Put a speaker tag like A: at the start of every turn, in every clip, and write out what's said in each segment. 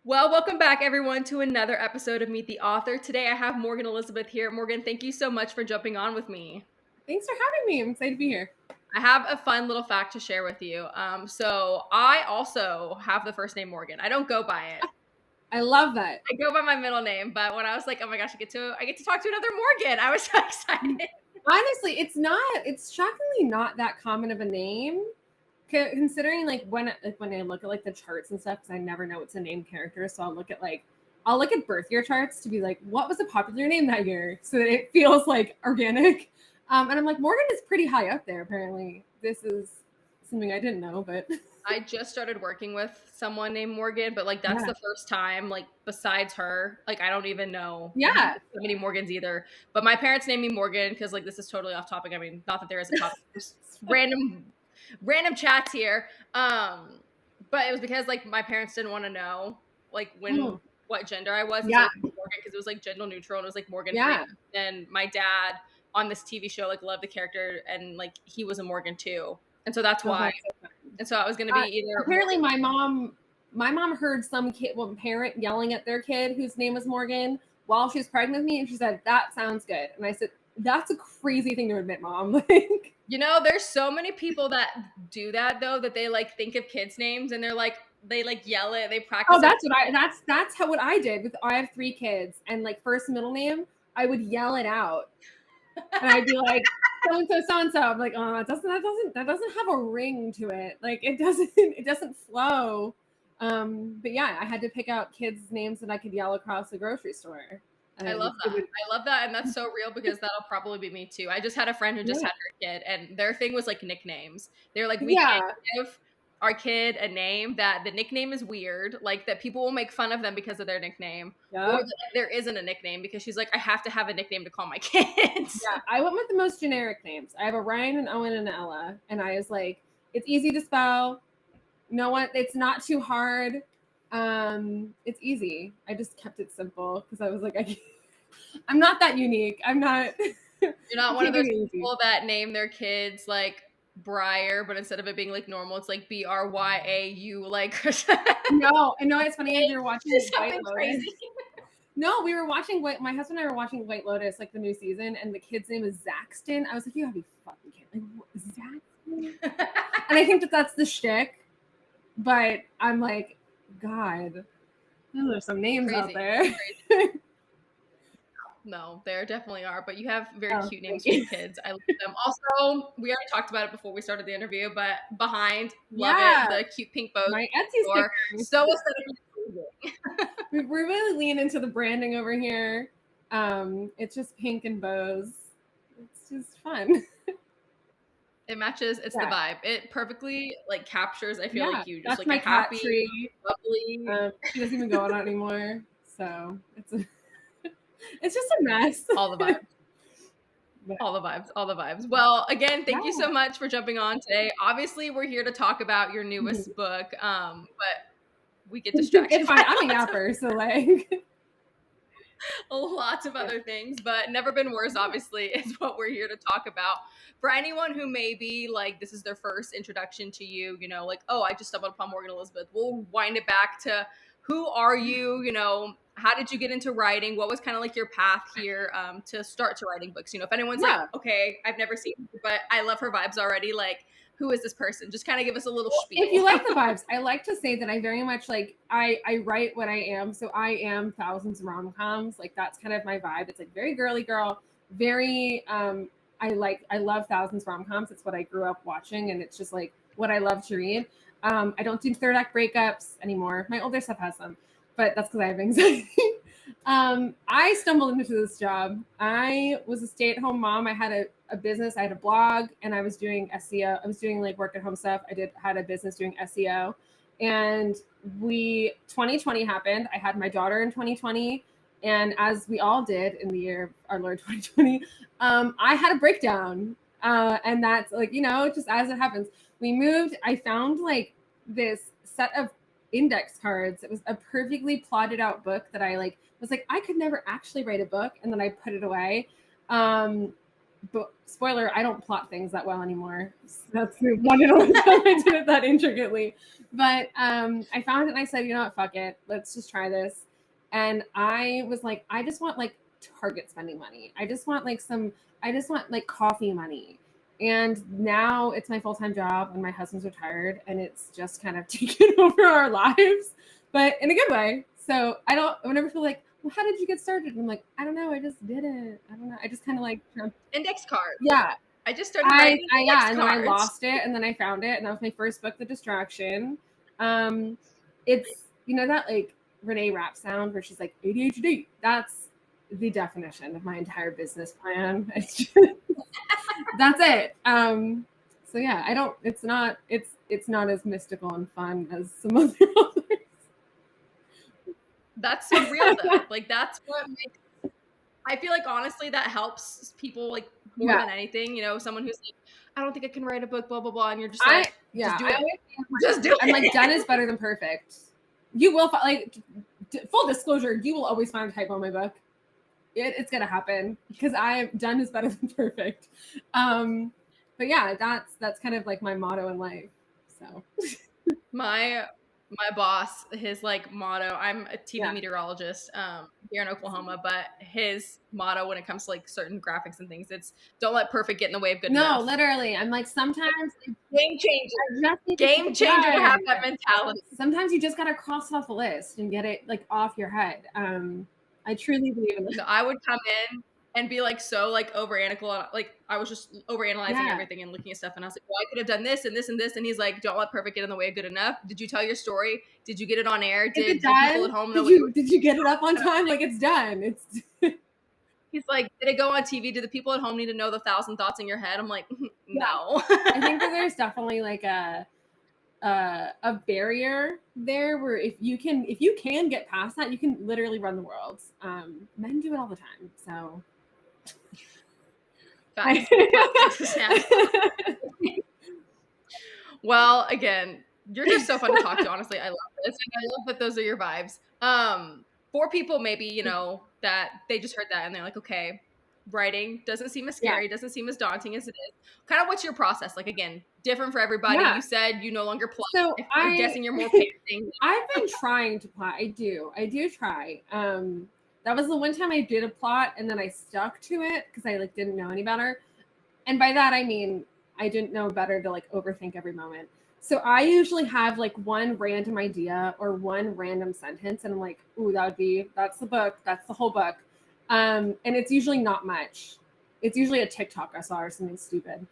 A: Well, welcome back, everyone, to another episode of Meet the Author. Today, I have Morgan Elizabeth here. Morgan, thank you so much for jumping on with me.
B: Thanks for having me. I'm excited to be here.
A: I have a fun little fact to share with you. So I also have the first name Morgan. I don't go by it.
B: I love that.
A: I go by my middle name, but when I was like, oh my gosh, I get to talk to another Morgan, I was so excited.
B: Honestly, it's shockingly not that common of a name. Considering when I look at the charts and stuff, because I never know what's a named character, so I'll look at birth year charts to be like, what was a popular name that year, so that it feels like organic. And I'm like, Morgan is pretty high up there. Apparently, this is something I didn't know, but
A: I just started working with someone named Morgan, but that's the first time, besides her, I don't even know
B: yeah,
A: so many Morgans either. But my parents named me Morgan because this is totally off topic. I mean, not that there is a topic, just random chats here. But it was because my parents didn't want to know what gender I was.
B: Yeah.
A: Morgan, because it was gender neutral and it was Morgan.
B: Yeah.
A: And my dad on this TV show loved the character and he was a Morgan too. And so that's why. And so I was going to be either.
B: Apparently, my mom heard some parent yelling at their kid whose name was Morgan while she was pregnant with me, and she said, "That sounds good." And I said, "That's a crazy thing to admit, Mom."
A: There's so many people that do that though, that they think of kids' names and they yell it, they practice.
B: Oh, that's what I did. I have 3 kids, and first middle name, I would yell it out, and I'd be like, so and so. I'm like, oh, that doesn't have a ring to it. It doesn't flow. But yeah, I had to pick out kids' names that I could yell across the grocery store.
A: I love that. I love that, and that's so real because that'll probably be me too. I just had a friend who just had her kid, and their thing was nicknames. They're like, we can't give our kid a name that the nickname is weird, that people will make fun of them because of their nickname, or that there isn't a nickname, because she's like, I have to have a nickname to call my kids.
B: Yeah, I went with the most generic names. I have a Ryan, an Owen, and an Ella, and I was like, it's easy to spell. It's not too hard. It's easy. I just kept it simple because I was like, I'm not that unique. I'm not.
A: You're not one of those people that name their kids Briar, but instead of it being normal, it's BRYAU.
B: No, it's funny. We were watching White Lotus. No, we were watching my husband and I were watching White Lotus, the new season, and the kid's name is Zaxton. I was like, you gotta be fucking kidding. Zaxton? And I think that's the shtick, but I'm like, God, there's some names out there.
A: No, there definitely are, but you have very cute names for your kids. I love them. Also, we already talked about it before we started the interview, but behind, love it, the cute pink bows.
B: My Etsy sticker.
A: So aesthetically.
B: We really lean into the branding over here. It's just pink and bows. It's just fun.
A: It matches. It's the vibe. It perfectly captures. I feel like you just
B: that's my
A: a happy,
B: cat tree.
A: Lovely.
B: She doesn't even go on anymore, so it's just a mess.
A: All the vibes. All the vibes. Well, again, thank you so much for jumping on today. Obviously, we're here to talk about your newest book, but we get distracted.
B: It's fine. I'm a yapper, so
A: lots of other things, but Never Been Worse, obviously, is what we're here to talk about. For anyone who may be this is their first introduction to you, oh, I just stumbled upon Morgan Elizabeth. We'll wind it back to who are you, how did you get into writing? What was kind of your path here to start to writing books? If anyone's okay, I've never seen her, but I love her vibes already. Who is this person? Just kind of give us a little spiel.
B: If you like the vibes, I like to say that I very much I write what I am. So I am thousands of rom-coms. That's kind of my vibe. It's very girly girl, very, I love thousands of rom-coms. It's what I grew up watching. And it's just what I love to read. I don't do third act breakups anymore. My older stuff has some, but that's because I have anxiety. I stumbled into this job. I was a stay-at-home mom. I had a business. I had a blog, and I was doing SEO. I was doing work at home stuff. Had a business doing SEO, and 2020 happened. I had my daughter in 2020, and as we all did in the year of our Lord 2020, I had a breakdown, and that's just as it happens. We moved. I found this set of index cards. It was a perfectly plotted out book that I was I could never actually write a book, and then I put it away. but spoiler, I don't plot things that well anymore. That's one and only time I did it that intricately. But I found it and I said, you know what, fuck it. Let's just try this. And I was like, I just want like Target spending money. I just want like coffee money. And now it's my full-time job and my husband's retired and it's just kind of taken over our lives, but in a good way. So I never feel like, well, how did you get started? And I'm like, I don't know. I just did it. I don't know. I just kind of like,
A: Index cards.
B: yeah.
A: I just started writing index
B: And
A: cards.
B: then I lost it and then I found it and that was my first book, The Distraction. It's, you know, that like Renee Rapp sound where she's like ADHD. That's the definition of my entire business plan. It's just, that's it. So yeah, I don't. It's not as mystical and fun as some other authors.
A: That's so real though. Like that's what makes. I feel like honestly that helps people like more than anything. You know, someone who's like, I don't think I can write a book, blah blah blah, and you're just like, just do it. Just do it.
B: I'm like, done is better than perfect. You will like full disclosure. You will always find a typo in my book. It's gonna happen because done is better than perfect. But yeah, that's kind of like my motto in life. So
A: my boss, his like motto, I'm a TV meteorologist here in Oklahoma, but his motto when it comes to like certain graphics and things, it's don't let perfect get in the way of good enough.
B: No, literally. I'm like, sometimes
A: game changer to have that mentality.
B: Sometimes you just gotta cross off a list and get it like off your head. I truly believe in this.
A: No, I would come in and be like so like overanalytical, like I was just overanalyzing everything and looking at stuff, and I was like, well, I could have done this and this and this, and he's like, don't let perfect get in the way of good enough. Did you tell your story? Did you get it on air? Did people at home know?
B: Did you get it up on time? Like it's done. It's.
A: He's like, did it go on TV? Do the people at home need to know the 1,000 thoughts in your head? I'm like, no.
B: I think that there's definitely like a barrier there where if you can get past that, you can literally run the world. Men do it all the time, so.
A: Well, again, you're just so fun to talk to. Honestly, I love this, and I love that those are your vibes. For people maybe, you know, that they just heard that and they're like, okay, writing doesn't seem as scary, doesn't seem as daunting as it is. Kind of what's your process like? Again, different for everybody. You said you no longer plot.
B: So
A: I'm guessing you're more pacing.
B: I've been trying to plot. I do try. That was the one time I did a plot and then I stuck to it because I like didn't know any better. And by that I mean I didn't know better to like overthink every moment. So I usually have like one random idea or one random sentence and I'm like, ooh, that's the book. That's the whole book. And it's usually not much. It's usually a TikTok I saw or something stupid.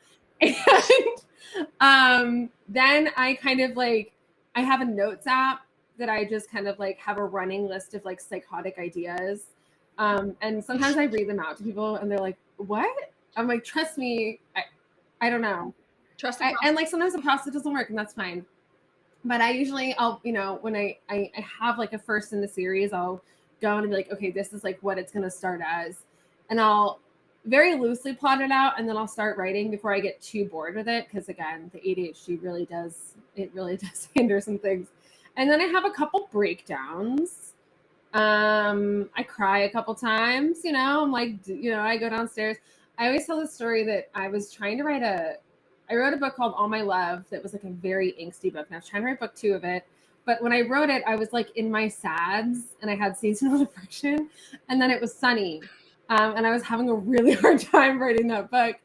B: And then I kind of like, I have a notes app that I just kind of like have a running list of like psychotic ideas. And sometimes I read them out to people and they're like, what? I'm like, trust me. I don't know.
A: Trust
B: me. And like sometimes the process doesn't work and that's fine. But I'll, you know, when I have like a first in the series, I'll go and be like, okay, this is like what it's going to start as. And I'll very loosely plot it out and then I'll start writing before I get too bored with it. Cause again, the ADHD really does hinder some things. And then I have a couple breakdowns. I cry a couple times, you know, I'm like, you know, I go downstairs. I always tell the story that I was trying to I wrote a book called All My Love that was like a very angsty book. And I was trying to write book 2 of it. But when I wrote it, I was like in my sads and I had seasonal depression. And then it was sunny. And I was having a really hard time writing that book.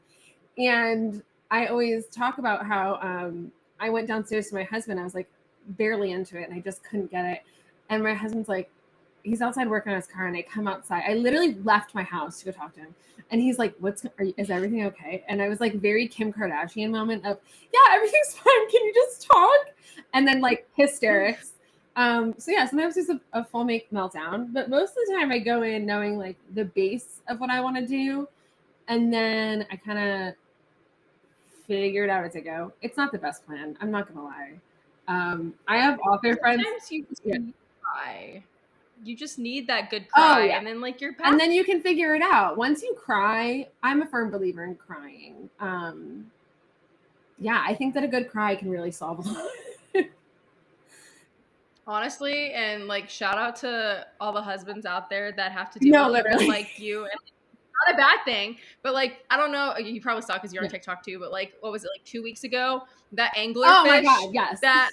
B: And I always talk about how I went downstairs to my husband. I was like barely into it and I just couldn't get it. And my husband's like, he's outside working on his car and I come outside. I literally left my house to go talk to him. And he's like, is everything okay? And I was like very Kim Kardashian moment of, yeah, everything's fine. Can you just talk? And then like hysterics. So yeah, sometimes there's a full make meltdown, but most of the time I go in knowing like the base of what I want to do. And then I kind of figure it out as I go. It's not the best plan. I'm not going to lie. I have author friends.
A: Sometimes you cry. You just need that good cry, and then like you're
B: and then you can figure it out. Once you cry, I'm a firm believer in crying. Yeah, I think that a good cry can really solve a lot.
A: Honestly, and like shout out to all the husbands out there that have to deal with people like you, and not a bad thing, but like I don't know, you probably saw because you're on
B: Yeah.
A: TikTok too. But like, what was it like 2 weeks ago? That
B: Oh my
A: anglerfish
B: God, yes.
A: that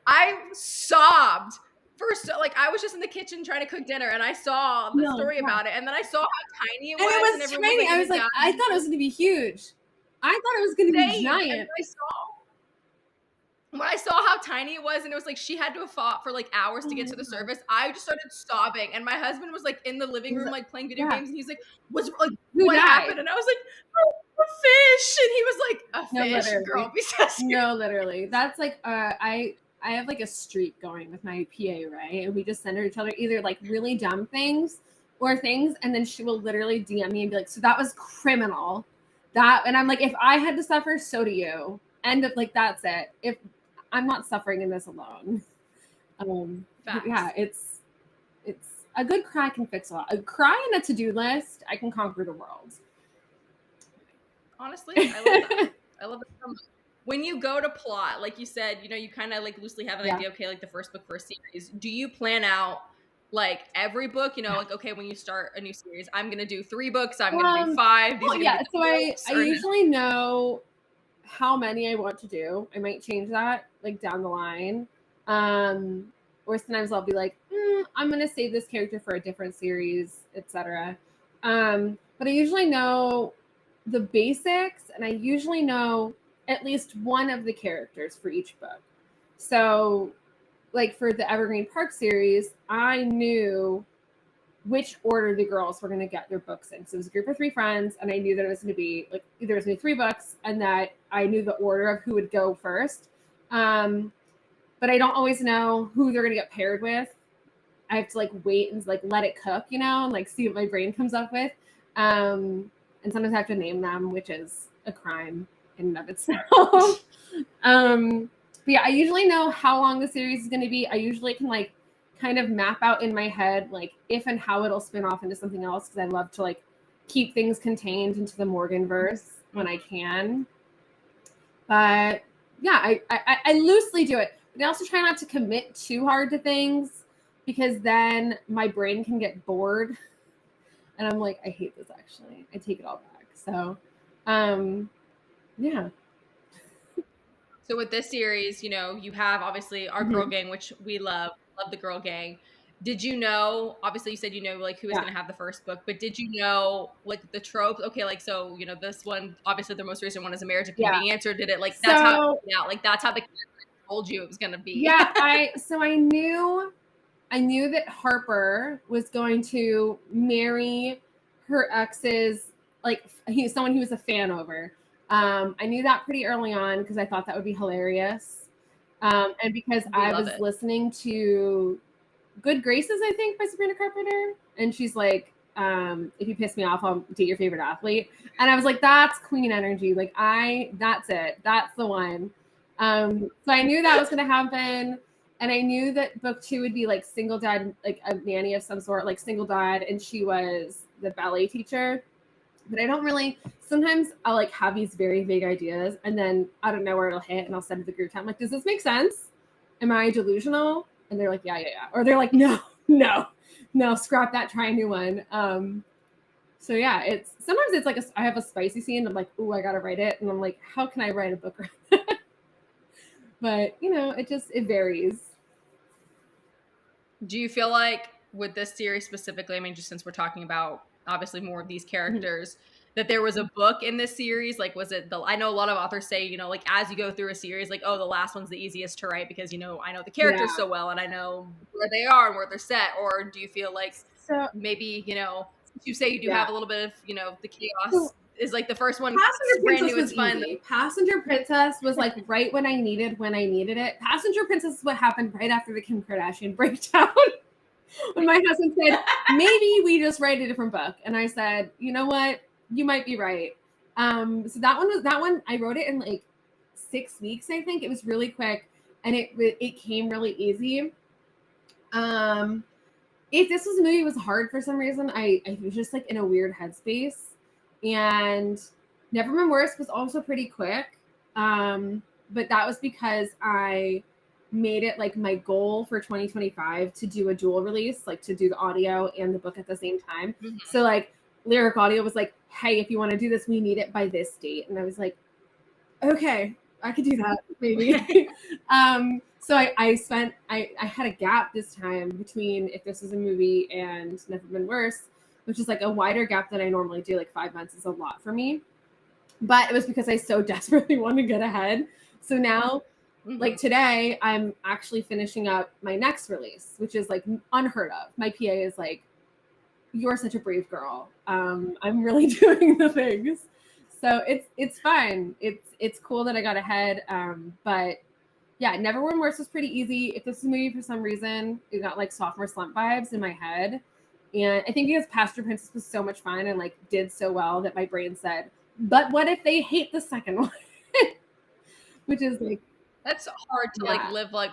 A: I sobbed. First, like I was just in the kitchen trying to cook dinner, and I saw the
B: No,
A: story
B: yeah.
A: about it, and then I saw how tiny it
B: And it
A: was, and
B: was
A: everyone was
B: tiny.
A: like
B: I
A: in
B: was
A: the
B: like,
A: down.
B: I thought it was going to be huge. I thought it was going to be
A: Same, and
B: giant.
A: when I saw how tiny it was, and it was like she had to have fought for like hours to get to the
B: God.
A: service, I just started sobbing. And my husband was like in the living room, like playing video
B: Yeah.
A: games, and he's like, "What's like
B: Who
A: what
B: died?
A: happened?" And I was like, "Oh, a fish," and he was like, "A
B: No,
A: fish,
B: literally.
A: girl, be so serious."
B: No, literally. That's like I have like a streak going with my PA, right? And we just send her each other either like really dumb things or things, and then she will literally DM me and be like, "So that was criminal." That, and I'm like, if I had to suffer, so do you. End of like that's it. If I'm not suffering in this alone. But yeah, it's a good cry can fix a lot. A cry and a to-do list, I can conquer the world.
A: Honestly, I love that. I love it so much. When you go to plot, like you said, you know, you kind of like loosely have an idea, okay, like the first book for a series. Do you plan out like every book, you know, like, okay, when you start a new series, I'm going to do 3 books, I'm going to do 5. These are going to be
B: So I
A: or no?
B: usually know how many I want to do. I might change that like down the line. Or sometimes I'll be like, I'm gonna save this character for a different series, etc. But I usually know the basics, and I usually know at least one of the characters for each book. So, like for the Evergreen Park series, I knew which order the girls were going to get their books in. So it was a group of 3 friends, and I knew that it was going to be like either it was going to be 3 books, and that I knew the order of who would go first. But I don't always know who they're going to get paired with. I have to like wait and like let it cook, you know, and like see what my brain comes up with. And sometimes I have to name them, which is a crime in and of itself. But yeah, I usually know how long the series is going to be. I usually can like kind of map out in my head like if and how it'll spin off into something else, because I love to like keep things contained into the Morgan verse when I can. But yeah, I loosely do it. But I also try not to commit too hard to things, because then my brain can get bored. And I'm like, I hate this actually. I take it all back. So yeah.
A: So with this series, you know, you have obviously our girl gang, which we love the girl gang. Did you know, obviously you said you know like who was going to have the first book, but did you know like the tropes? Okay, like so, you know, this one, obviously the most recent one is a marriage of convenience, or did it like that's how like that's how the character told you it was going to be?
B: Yeah, I knew that Harper was going to marry her ex's, like he's someone he was a fan over. I knew that pretty early on because I thought that would be hilarious. And because I was listening to Good Graces, I think, by Sabrina Carpenter. And she's like, if you piss me off, I'll date your favorite athlete. And I was like, that's queen energy. Like that's it. That's the one. So I knew that was going to happen. And I knew that book 2 would be like single dad, like a nanny of some sort, like single dad. And she was the ballet teacher. But I don't really, sometimes I'll like have these very vague ideas, and then I don't know where it'll hit, and I'll send to the group chat. I'm like, does this make sense? Am I delusional? And they're like, yeah. Or they're like, no, scrap that, try a new one. So yeah, it's sometimes it's like I have a spicy scene. I'm like, ooh, I gotta write it, and I'm like, how can I write a book around that? But you know, it varies.
A: Do you feel like with this series specifically, I mean, just since we're talking about obviously more of these characters, that there was a book in this series? Like, was it I know a lot of authors say, you know, like as you go through a series, like, oh, the last one's the easiest to write because, you know, I know the characters so well and I know where they are and where they're set. Or do you feel like maybe, you know, you say you do have a little bit of, you know, the chaos is like the first one brand new, it's fun.
B: Passenger Princess was like right when I needed it. Passenger Princess is what happened right after the Kim Kardashian breakdown. When my husband said, maybe we just write a different book. And I said, you know what? You might be right. So that one, I wrote it in like 6 weeks, I think. It was really quick, and it came really easy. If this was a movie, it was hard for some reason. I was just like in a weird headspace. And Never Been Worse was also pretty quick. But that was because I made it like my goal for 2025 to do a dual release, like to do the audio and the book at the same time. So like Lyric Audio was like, hey, if you want to do this, we need it by this date. And I was like, okay, I could do that maybe. So I had a gap this time between If This Was a Movie and Never Been Worse, which is like a wider gap than I normally do. Like 5 months is a lot for me, but it was because I so desperately wanted to get ahead. So now, like today, I'm actually finishing up my next release, which is like unheard of. My PA is like, you're such a brave girl. I'm really doing the things. So it's fine. It's cool that I got ahead. But yeah, Never Been Worse was pretty easy. If This is a Movie, for some reason, it got like sophomore slump vibes in my head. And I think because Pastor Princess was so much fun and like did so well that my brain said, but what if they hate the second one? Which is like,
A: That's hard to like live like,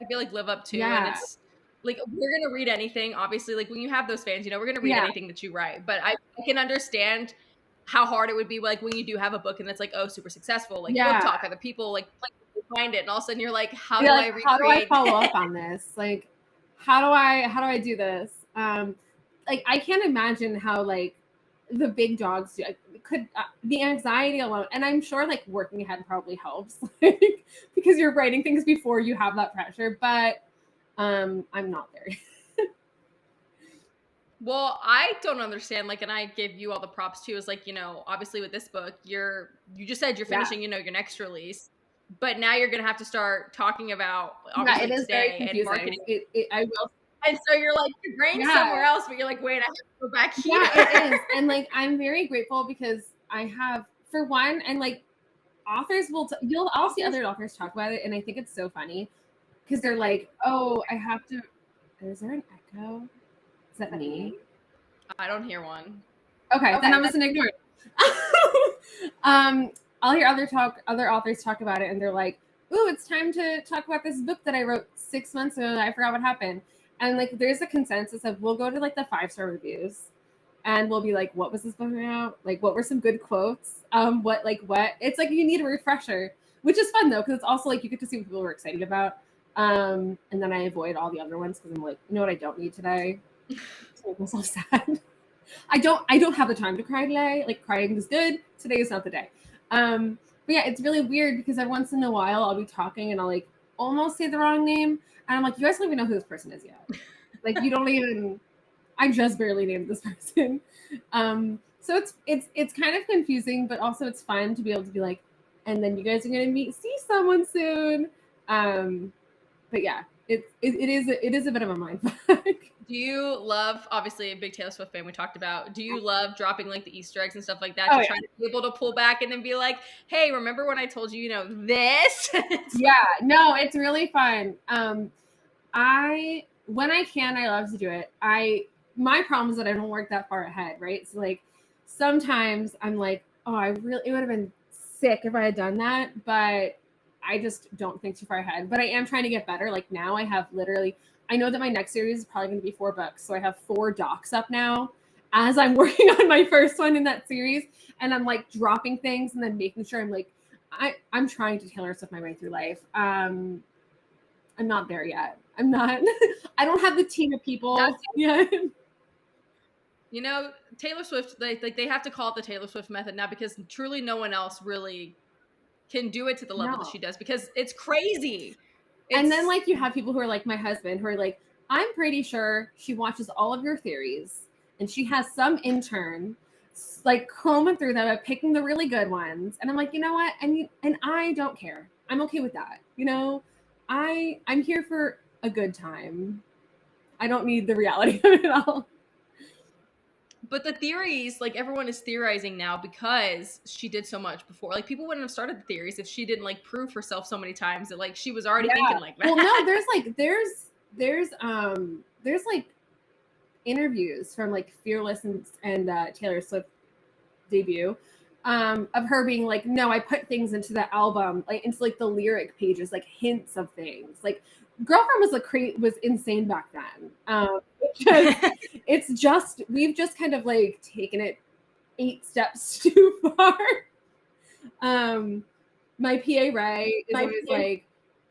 A: I feel like live up to. And it's like, we're gonna read anything, obviously, like when you have those fans, you know, we're gonna read anything that you write. But I can understand how hard it would be like when you do have a book and it's like, oh, super successful, like book talk, other people like find it, and all of a sudden you're like, how do I recreate?
B: How do I follow up on this? Like, how do I do this? Like I can't imagine how like the big dogs do. Could the anxiety alone, and I'm sure like working ahead probably helps, like, because you're writing things before you have that pressure. But I'm not there.
A: Well, I don't understand, like, and I give you all the props too, is like, you know, obviously with this book, you just said you're finishing, you know, your next release, but now you're gonna have to start talking about obviously today and marketing.
B: I will.
A: And so you're like, your brain's somewhere else, but you're like, wait, I have to go back here.
B: Yeah, it is. And like, I'm very grateful because I have, for one, and like authors will, I'll see other authors talk about it. And I think it's so funny because they're like, oh, I have to, is there an echo? Is that me?
A: I don't hear one.
B: Okay, then I'm just gonna ignore it. I'll hear other authors talk about it and they're like, ooh, it's time to talk about this book that I wrote 6 months ago and I forgot what happened. And like, there's a consensus of we'll go to like the 5-star reviews and we'll be like, what was this book about? Like, what were some good quotes? What? It's like you need a refresher, which is fun though, because it's also like you get to see what people were excited about. And then I avoid all the other ones because I'm like, you know what I don't need today? To make myself sad. I don't have the time to cry today. Like crying is good. Today is not the day. But yeah, it's really weird because every once in a while I'll be talking and I'll like almost say the wrong name. And I'm like, you guys don't even know who this person is yet. Like you don't even, I just barely named this person. So it's kind of confusing, but also it's fun to be able to be like, and then you guys are gonna see someone soon. But yeah, it is a bit of a mindfuck.
A: Do you love, obviously a big Taylor Swift fan we talked about, do you love dropping like the Easter eggs and stuff like that to try to be able to pull back and then be like, hey, remember when I told you, you know, this?
B: Yeah, no, it's really fun. When I can, I love to do it. My problem is that I don't work that far ahead, right? So like sometimes I'm like, oh, it would have been sick if I had done that, but I just don't think too far ahead. But I am trying to get better. Like now I have literally, I know that my next series is probably going to be 4 books. So I have 4 docs up now as I'm working on my first one in that series. And I'm like dropping things and then making sure I'm like, I'm trying to Taylor Swift my way through life. I'm not there yet. I'm not, I don't have the team of people. Yeah.
A: You know, Taylor Swift, they have to call it the Taylor Swift method now because truly no one else really can do it to the level that she does because it's crazy.
B: And then like you have people who are like my husband who are like, I'm pretty sure she watches all of your theories and she has some intern like combing through them, picking the really good ones. And I'm like, you know what? And I don't care. I'm okay with that. You know, I'm here for a good time. I don't need the reality of it all.
A: But the theories, like everyone is theorizing now because she did so much before. Like people wouldn't have started the theories if she didn't like prove herself so many times that like she was already thinking like that.
B: Well, no, there's like interviews from like Fearless and Taylor Swift debut of her being like, no, I put things into the album, like into like the lyric pages, like hints of things. Like Girlfriend was insane back then. It's just we've just kind of like taken it 8 steps too far. My PA Ray is always like,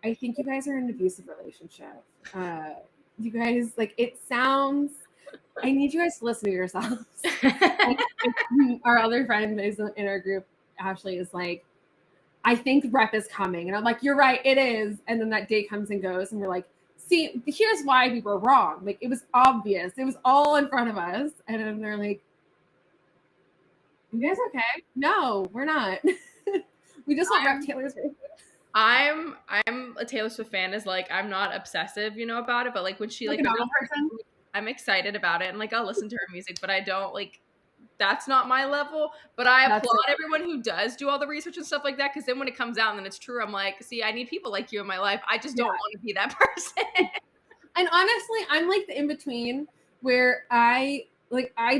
B: I think you guys are in an abusive relationship. You guys like it sounds I need you guys to listen to yourselves. And our other friend is in our group, Ashley, is like, I think rep is coming. And I'm like, you're right, it is. And then that day comes and goes, and we're like, see, here's why we were wrong. Like, it was obvious. It was all in front of us. And then they're like, you guys okay? No, we're not. We just want rep Taylor Swift.
A: I'm a Taylor Swift fan. Is like, I'm not obsessive, about it, but like when she
B: Like
A: like
B: a normal person.
A: I'm excited about it, and like I'll listen to her music, but I don't like. That's not my level, but I applaud everyone who does do all the research and stuff like that, because then when it comes out and then it's true, I'm like, see, I need people like you in my life. I just don't want to be that person.
B: And honestly, I'm like the in between where I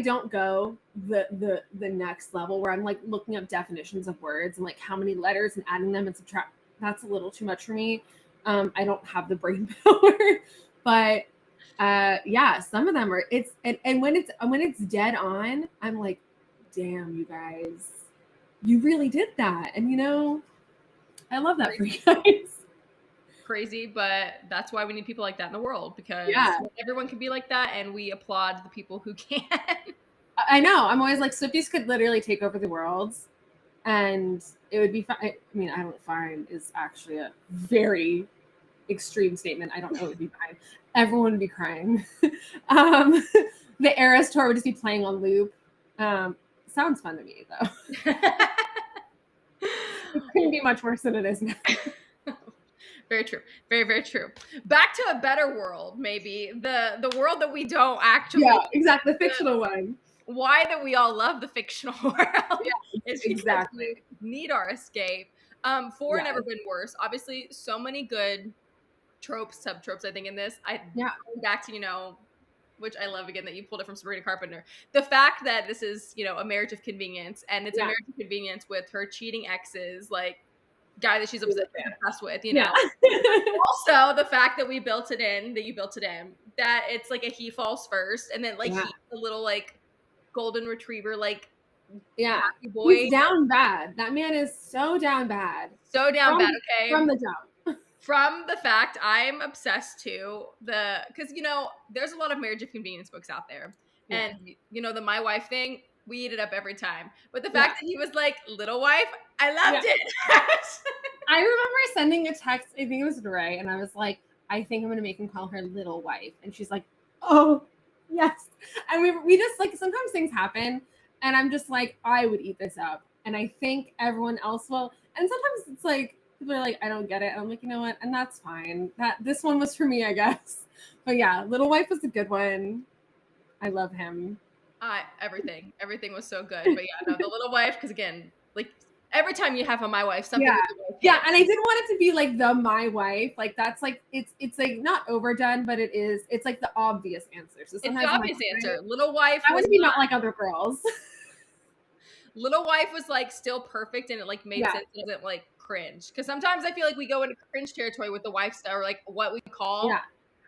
B: don't go the next level where I'm like looking up definitions of words and like how many letters and adding them and subtract. That's a little too much for me. I don't have the brain power, but yeah, some of them are. It's and when it's dead on, I'm like, damn, you guys, you really did that, and I love that for you guys.
A: Crazy, but that's why we need people like that in the world, because everyone can be like that, and we applaud the people who can.
B: I know. I'm always like, Swifties could literally take over the world, and it would be fine. I mean, I don't find is actually a very extreme statement. I don't know. It would be fine. Everyone would be crying. The Eras tour would just be playing on loop. Sounds fun to me, though. It couldn't be much worse than it is now.
A: Very true. Very, very true. Back to a better world, maybe. The world that we don't actually...
B: Yeah, exactly. The fictional one.
A: Why that we all love the fictional world is
B: exactly.
A: We need our escape. For Never Been Worse, obviously, so many good tropes, sub-tropes, I think, in this. Going back to, which I love, again, that you pulled it from Sabrina Carpenter. The fact that this is, a marriage of convenience, and it's a marriage of convenience with her cheating exes, like, guy that she's obsessed with, Also, the fact that you built it in, that it's like a he falls first, and then like he's a little like golden retriever, like happy boy.
B: He's down bad. That man is so down bad.
A: So down bad. Okay.
B: From the jump.
A: From the fact I'm obsessed to because there's a lot of marriage of convenience books out there, and the My Wife thing. We eat it up every time. But the fact that he was like, little wife, I loved it.
B: I remember sending a text, I think it was to Ray, and I was like, I think I'm going to make him call her little wife. And she's like, oh, yes. And we just like, sometimes things happen, and I'm just like, I would eat this up. And I think everyone else will. And sometimes it's like, people are like, I don't get it. And I'm like, you know what? And that's fine. This one was for me, I guess. But yeah, little wife was a good one. I love him.
A: Everything was so good. But yeah, no, the little wife, because again, like every time you have a My Wife, something.
B: Yeah, and I didn't want it to be like the My Wife. Like that's like it's like not overdone, but it is. It's like the obvious answer. So
A: it's the obvious answer. Little wife.
B: That would be not like other girls.
A: Little wife was like still perfect, and it like made sense. It wasn't like cringe, because sometimes I feel like we go into cringe territory with the wife stuff, or like what we call.
B: Yeah,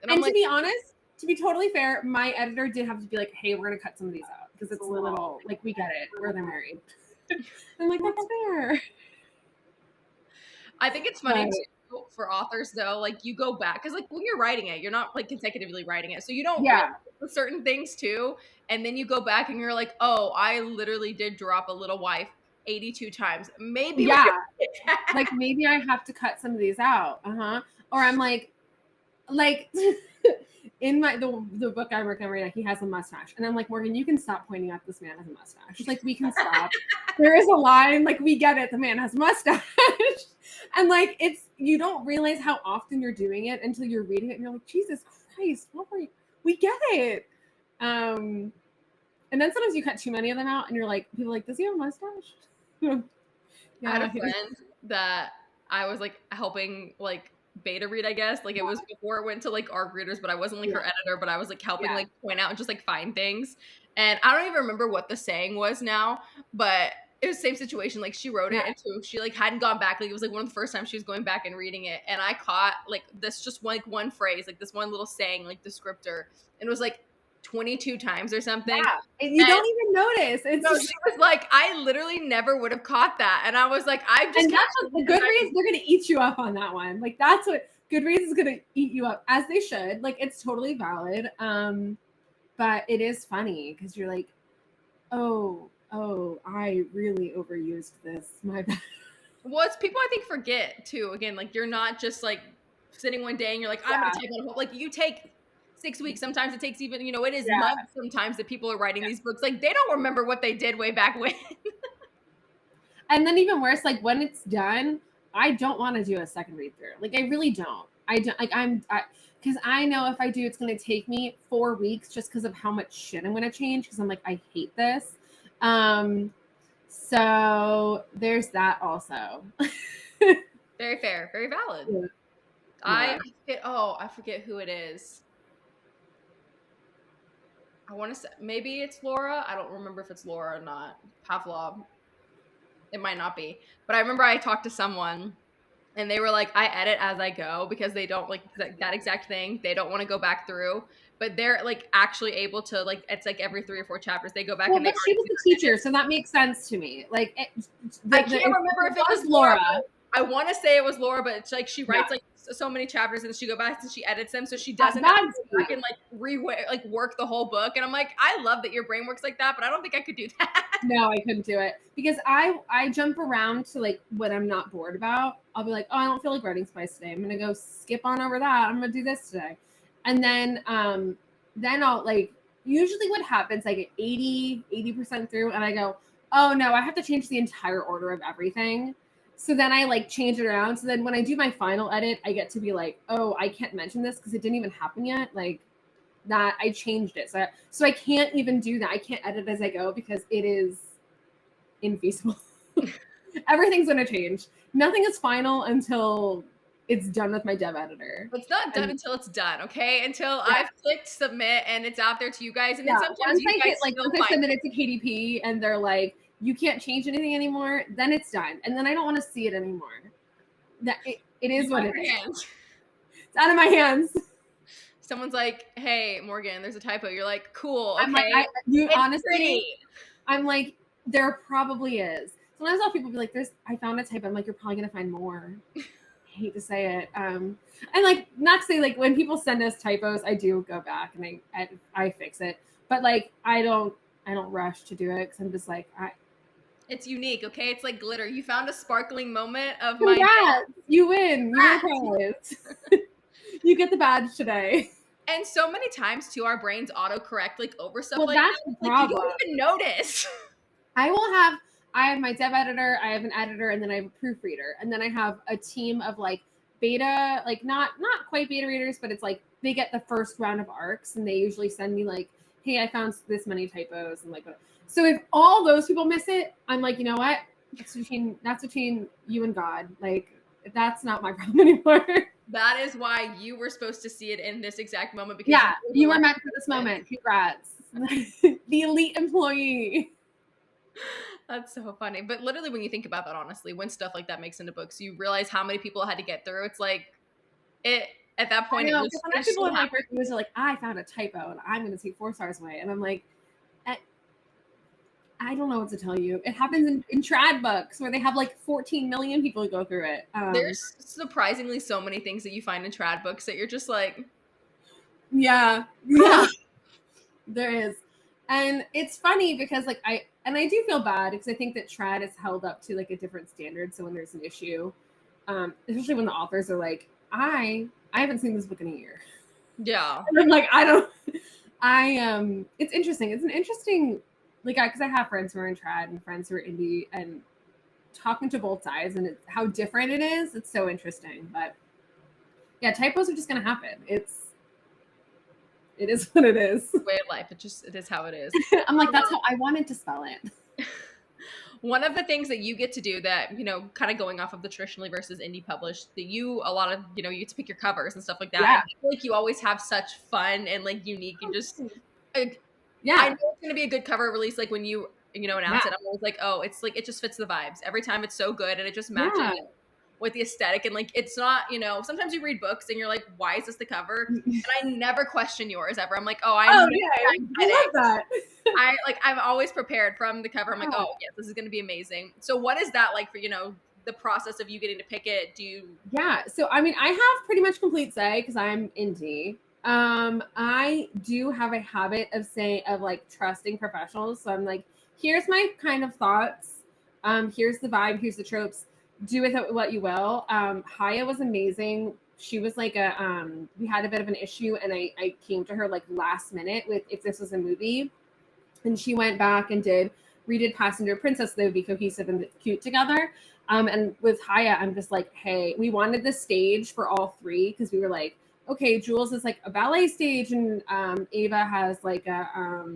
B: and to be honest. To be totally fair, my editor did have to be like, hey, we're going to cut some of these out because it's a little, like, we get it. Where they're married. I'm like, that's fair.
A: I think it's funny, too, for authors, though. Like, you go back. Because, like, when you're writing it, you're not, like, consecutively writing it. So you don't with certain things, too. And then you go back and you're like, oh, I literally did drop a little wife 82 times. Maybe.
B: Yeah. Like, maybe I have to cut some of these out. Or I'm like, in the book I'm working on right now, he has a mustache. And I'm like, Morgan, you can stop pointing out this man has a mustache. Like, we can stop. There is a line, like, we get it. The man has a mustache. And like, you don't realize how often you're doing it until you're reading it and you're like, Jesus Christ, what were you? We get it. And then sometimes you cut too many of them out and you're like, people are like, does he have a mustache?
A: I had a friend that I was like helping like beta read, I guess. Like it was before it went to like ARC readers, but I wasn't like her editor, but I was like helping like point out and just like find things. And I don't even remember what the saying was now, but it was the same situation. Like she wrote it, and so she like hadn't gone back. Like it was like one of the first times she was going back and reading it, and I caught like this just one phrase, like this one little saying, like descriptor, and it was like 22 times or something.
B: And you don't even notice. She
A: was like, I literally never would have caught that. And I was like,
B: and that's what the Goodreads, they're gonna eat you up on that one. Like that's what Goodreads is gonna eat you up, as they should. Like it's totally valid. But it is funny because you're like, oh, I really overused this. My bad.
A: Well, it's people I think forget too. Again, like you're not just like sitting one day and you're like, I'm gonna type out a whole like you take 6 weeks. Sometimes it takes even, it is
B: Yeah.
A: months sometimes that people are writing these books. Like they don't remember what they did way back when.
B: And then even worse, like when it's done, I don't want to do a second read through. Like I really don't. I don't like because I know if I do, it's going to take me 4 weeks just because of how much shit I'm going to change. Because I'm like, I hate this. So there's that also.
A: Very fair, very valid.
B: Yeah.
A: I forget who it is. I want to say maybe it's Laura. I don't remember if it's Laura or not. Pavlov. It might not be. But I remember I talked to someone and they were like, I edit as I go because they don't like that exact thing. They don't want to go back through, but they're like actually able to like, it's like every 3 or 4 chapters they go back
B: Well,
A: and they
B: but she was the teacher, so that makes sense to me. Like,
A: I can't remember if it was Laura. I want to say it was Laura, but it's like she writes like so many chapters and she go back and she edits them, so she doesn't have to go back and like work the whole book. And I'm like, I love that your brain works like that, but I don't think I could do that.
B: No, I couldn't do it because I jump around to like what I'm not bored about. I'll be like, oh, I don't feel like writing spice today. I'm gonna go skip on over that. I'm gonna do this today, and then I'll like usually what happens I get 80% through and I go, oh no, I have to change the entire order of everything. So then I like change it around. So then when I do my final edit, I get to be like, oh, I can't mention this because it didn't even happen yet. Like that I changed it. So I can't even do that. I can't edit as I go because it is infeasible. Everything's going to change. Nothing is final until it's done with my dev editor.
A: It's not done until it's done, okay? Until I've clicked submit and it's out there to you guys. And then sometimes
B: once
A: you
B: I
A: guys
B: hit, like, once I submit it to KDP and they're like, you can't change anything anymore, then it's done. And then I don't want to see it anymore. That it is what it is. It's out of my hands.
A: Someone's like, hey, Morgan, there's a typo. You're like, cool, okay.
B: I'm like, honestly,
A: pretty.
B: I'm like, there probably is. Sometimes I'll people be like, I found a typo. I'm like, you're probably going to find more. I hate to say it. And like, not to say like when people send us typos, I do go back and I fix it. But like, I don't rush to do it because I'm just like,
A: it's unique, okay? It's like glitter. You found a sparkling moment of
B: my you win. You win a prize. You get the badge today.
A: And so many times too, our brains autocorrect like over stuff
B: like
A: that.
B: The
A: like you don't even notice.
B: I have my dev editor, I have an editor, and then I have a proofreader. And then I have a team of like beta, like not quite beta readers, but it's like they get the first round of arcs and they usually send me like, hey, I found this many typos and like so if all those people miss it, I'm like, you know what? That's between you and God. Like that's not my problem anymore.
A: That is why you were supposed to see it in this exact moment because
B: you were meant for this moment. Congrats. The elite employee.
A: That's so funny. But literally when you think about that, honestly, when stuff like that makes into books, you realize how many people had to get through. It's like it at that point.
B: Sometimes people in my first reviews are like, I found a typo and I'm going to take 4 stars away. And I'm like, I don't know what to tell you. It happens in trad books where they have like 14 million people go through it.
A: There's surprisingly so many things that you find in trad books that you're just like,
B: yeah. There is. And it's funny because like I do feel bad because I think that trad is held up to like a different standard. So when there's an issue, especially when the authors are like, I haven't seen this book in a year.
A: Yeah.
B: And I'm like, it's interesting. It's an interesting, like, because I have friends who are in trad and friends who are indie and talking to both sides and how different it is. It's so interesting. But yeah, typos are just going to happen. It is what it is.
A: Way of life. It is how it is.
B: I'm like, that's how I wanted to spell it.
A: One of the things that you get to do that, kind of going off of the traditionally versus indie published, that you get to pick your covers and stuff like that.
B: Yeah.
A: I feel like you always have such fun and like unique and just, I know it's going to be a good cover release. Like when you announce it, I'm always like, oh, it's like, it just fits the vibes. Every time it's so good and it just matches with the aesthetic. And like, it's not, sometimes you read books and you're like, why is this the cover? And I never question yours ever. I'm like, I
B: love that.
A: I'm always prepared from the cover. I'm like, oh yes, this is going to be amazing. So what is that like for, the process of you getting to pick it? So, I mean, I have pretty much complete say because I'm indie.
B: I do have a habit of like trusting professionals. So I'm like, here's my kind of thoughts. Here's the vibe. Here's the tropes. Do with it what you will. Haya was amazing. She was like we had a bit of an issue, and I came to her like last minute with if this was a movie, and she went back and redid Passenger Princess. They would be cohesive and cute together. And with Haya, I'm just like, hey, we wanted the stage for all three because we were like, okay, Jules is like a ballet stage, and Ava has like a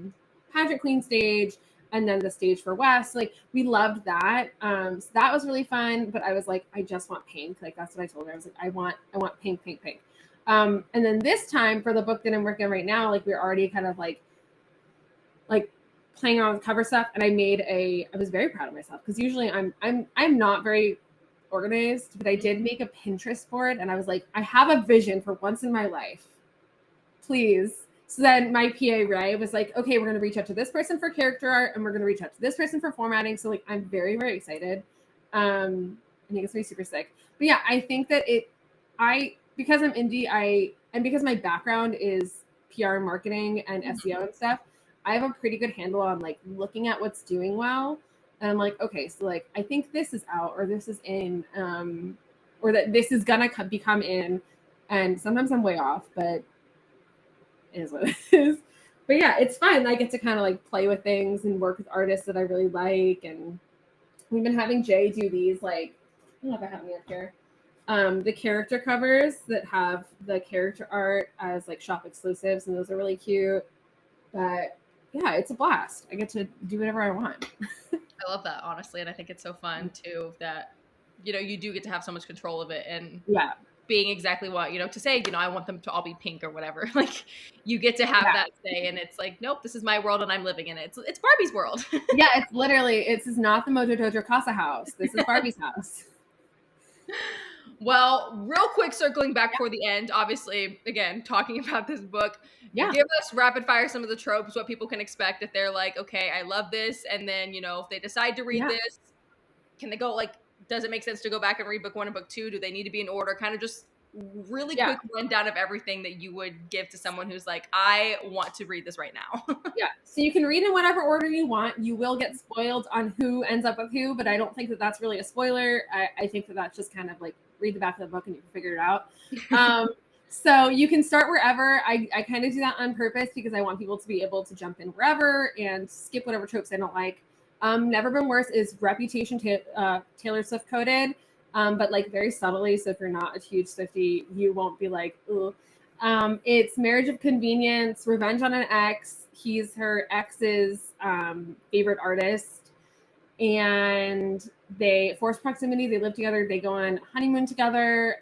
B: pageant queen stage, and then the stage for West. Like we loved that. So that was really fun. But I was like, I just want pink. Like that's what I told her. I was like, I want pink, pink, pink. And then this time for the book that I'm working on right now, like we're already kind of like playing around with cover stuff, and I was very proud of myself because usually I'm not very organized, but I did make a Pinterest board, and I was like, I have a vision for once in my life, please. So then my PA Ray was like, okay, we're gonna reach out to this person for character art, and we're gonna reach out to this person for formatting. So like I'm very, very excited. I think it's gonna be super sick. But yeah, I think that because I'm indie, and because my background is PR and marketing and SEO and stuff, I have a pretty good handle on like looking at what's doing well. And I'm like, okay, so like I think this is out, or this is in, or that this is gonna become in. And sometimes I'm way off, but it is what it is. But yeah, it's fun. I get to kind of like play with things and work with artists that I really like. And we've been having Jay do these like, I don't know if I have me up here. The character covers that have the character art as like shop exclusives, and those are really cute. But yeah, it's a blast. I get to do whatever I want.
A: I love that, honestly, and I think it's so fun too that you do get to have so much control of it, and
B: Yeah.
A: being exactly what to say. I want them to all be pink or whatever. Like you get to have that say, and it's like, nope, this is my world, and I'm living in it. It's Barbie's world.
B: Yeah, it's literally this is not the Mojo Dojo Casa house. This is Barbie's house.
A: Well, real quick, circling back for the end, obviously, again, talking about this book, give us rapid fire some of the tropes, what people can expect if they're like, okay, I love this. And then, if they decide to read this, can they go like, does it make sense to go back and read book 1 and book 2? Do they need to be in order? Kind of just really quick rundown of everything that you would give to someone who's like, I want to read this right now.
B: Yeah. So you can read in whatever order you want. You will get spoiled on who ends up with who, but I don't think that that's really a spoiler. I think that that's just kind of like read the back of the book and you can figure it out. So you can start wherever. I kind of do that on purpose because I want people to be able to jump in wherever and skip whatever tropes they don't like. Never Been Worse is Reputation Taylor Swift coded, but like very subtly. So if you're not a huge Swiftie, you won't be like, ooh. It's Marriage of Convenience, Revenge on an Ex. He's her ex's favorite artist. And they force proximity. They live together. They go on honeymoon together.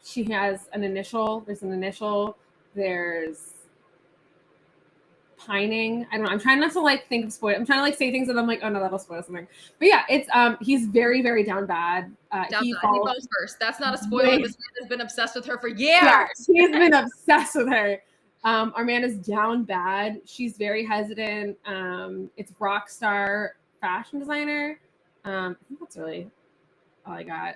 B: She has an initial. There's an initial. There's pining. I don't know. I'm trying not to like think of spoil. I'm trying to like say things that I'm like, oh no, that'll spoil something. But yeah, it's he's very, very down bad. He
A: falls first. That's not a spoiler. This man has been obsessed with her for years.
B: Yeah, he's been obsessed with her. Our man is down bad. She's very hesitant. It's rock star fashion designer. I think that's really all I got.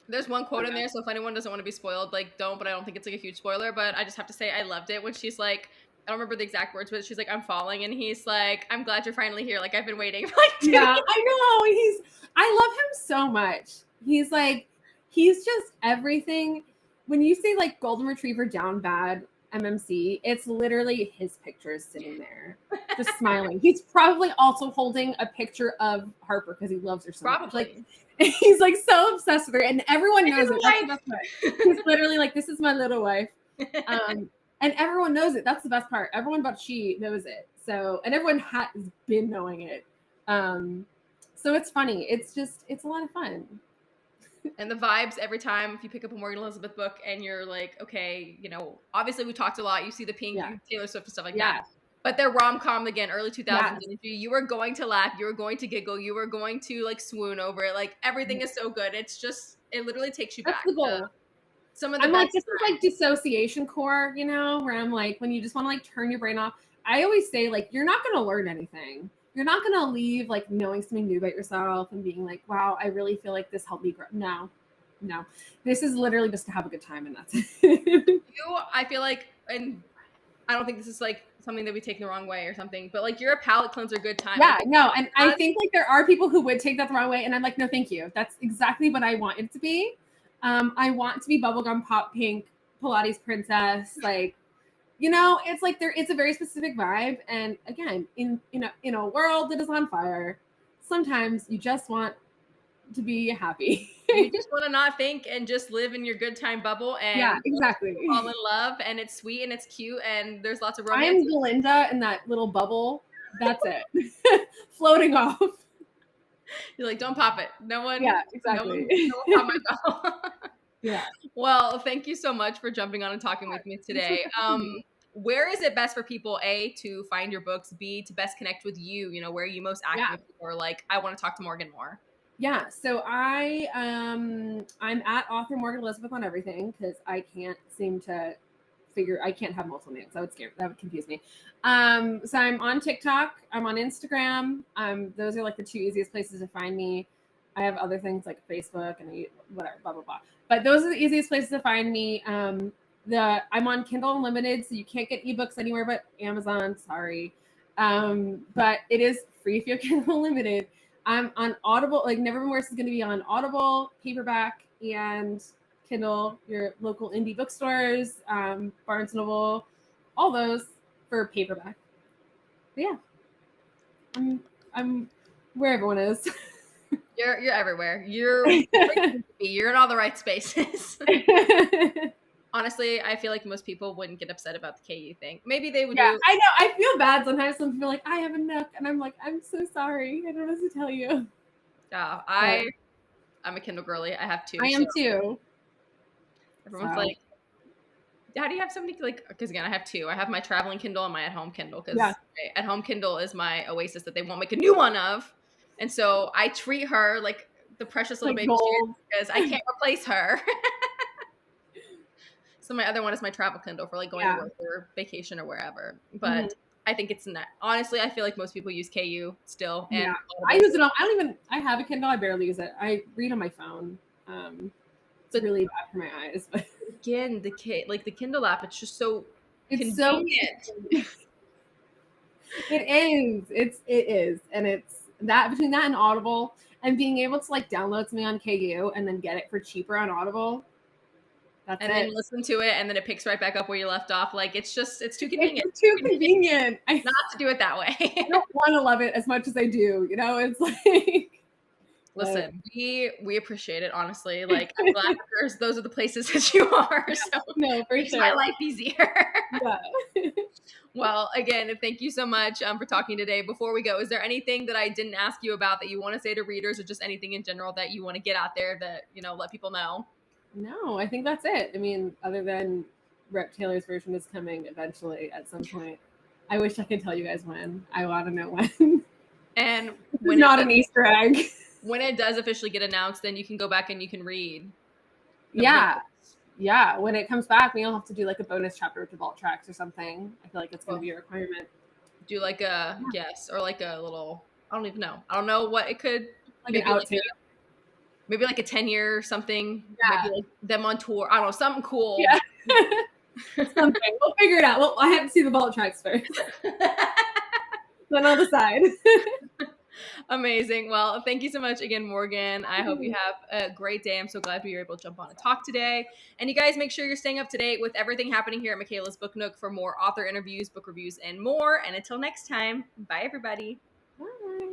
A: There's one quote in there, so if anyone doesn't want to be spoiled, like don't, but I don't think it's like a huge spoiler, but I just have to say I loved it when she's like, I don't remember the exact words, but she's like, I'm falling, and he's like, I'm glad you're finally here. Like I've been waiting for like 2 years.
B: I know. I love him so much. He's just everything. When you say like golden retriever down bad MMC, it's literally his pictures sitting there just smiling. He's probably also holding a picture of Harper because he loves her so much. Like he's like so obsessed with her, and everyone knows it. That's the best part. He's literally like, this is my little wife. And everyone knows it. That's the best part. Everyone but she knows it. So, and everyone has been knowing it. So it's funny. It's a lot of fun.
A: And the vibes every time if you pick up a Morgan Elizabeth book and you're like, okay, obviously we talked a lot. You see the pink, Taylor Swift and stuff like that. But they're rom-com again, early 2000s energy. You are going to laugh. You are going to giggle. You are going to like swoon over it. Like everything is so good. It's just, it literally takes you back.
B: That's the goal.
A: Some of the
B: I'm like, this is like dissociation core, where I'm like, when you just want to like turn your brain off. I always say like, you're not going to learn anything. You're not going to leave like knowing something new about yourself and being like, wow, I really feel like this helped me grow. No, no. This is literally just to have a good time, and that's it.
A: I feel like, and I don't think this is like something that we take the wrong way or something, but like you're a palate cleanser, good time.
B: Yeah,
A: Like,
B: no, and I think like there are people who would take that the wrong way, and I'm like, no, thank you. That's exactly what I want it to be. I want it to be bubblegum pop pink Pilates princess, like, it's like it's a very specific vibe. And again, in a world that is on fire, sometimes you just want to be happy.
A: you just want to not think and just live in your good time bubble, and
B: Yeah, exactly.
A: fall in love, and it's sweet and it's cute and there's lots of
B: I
A: romance.
B: am Belinda in that little bubble. That's it. Floating off.
A: You're like, don't pop it. No one.
B: Yeah, exactly.
A: No one pop my bubble.
B: Yeah.
A: Well, thank you so much for jumping on and talking with me today. Where is it best for people, A, to find your books, B, to best connect with you? Where are you most active, or like, I want to talk to Morgan more?
B: Yeah, so I'm at author Morgan Elizabeth on everything, because I can't seem to I can't have multiple names. That would confuse me. So I'm on TikTok, I'm on Instagram. Those are like the two easiest places to find me. I have other things like Facebook and whatever, blah blah blah. But those are the easiest places to find me. I'm on Kindle Unlimited, so you can't get ebooks anywhere but Amazon. Sorry, but it is free if you have Kindle Unlimited. I'm on Audible. Like Never Been Worse is going to be on Audible, paperback, and Kindle. Your local indie bookstores, Barnes Noble, all those for paperback. But yeah, I'm where everyone is.
A: You're everywhere. You're in all the right spaces. Honestly, I feel like most people wouldn't get upset about the KU thing. Maybe they would.
B: Yeah, I know. I feel bad sometimes. Some people are like, I have a nook, and I'm like, I'm so sorry. I don't know what to tell you.
A: Yeah, I'm a Kindle girly. I have two.
B: I am too.
A: Everyone's like, how do you have something like? Because again, I have two. I have my traveling Kindle and my at-home Kindle. Because at-home Kindle is my oasis that they won't make a new one of, and so I treat her like the precious little baby she is, because I can't replace her. So my other one is my travel Kindle for like going to work or vacation or wherever. But I think it's not. Honestly, I feel like most people use KU still. And
B: I use it on. I have a Kindle. I barely use it. I read on my phone. It's really bad for my eyes. But
A: again, the Kindle app, it's just so convenient.
B: So it is. It is, and it's that between that and Audible, and being able to like download something on KU and then get it for cheaper on Audible.
A: That's and then listen to it, and then it picks right back up where you left off. Like it's too convenient.
B: It's too convenient.
A: Not to do it that way.
B: I don't want to love it as much as I do. It's like.
A: Listen, we appreciate it, honestly. Like, I'm glad those are the places that you are. So
B: no, for
A: makes
B: sure.
A: my life easier.
B: Yeah.
A: Well, again, thank you so much for talking today. Before we go, is there anything that I didn't ask you about that you want to say to readers, or just anything in general that you want to get out there that, let people know?
B: No, I think that's it. I mean, other than Rep Taylor's version is coming eventually at some point. I wish I could tell you guys when. I want to know when.
A: And
B: when not an Easter egg.
A: When it does officially get announced, then you can go back and you can read.
B: Yeah. When it comes back, we'll have to do like a bonus chapter with the vault tracks or something. I feel like it's going to be a requirement.
A: Do like a guess or like a little, I don't even know. I don't know what it could.
B: Like an outtake.
A: Maybe like a 10-year or something. Yeah. Maybe like them on tour. I don't know, something cool.
B: Yeah. Something. We'll figure it out. Well, I have to see the vault tracks first. Then I'll decide.
A: Amazing. Well, thank you so much again, Morgan. I hope you have a great day. I'm so glad we were able to jump on and talk today. And you guys make sure you're staying up to date with everything happening here at Michaela's Book Nook for more author interviews, book reviews, and more. And until next time, bye everybody.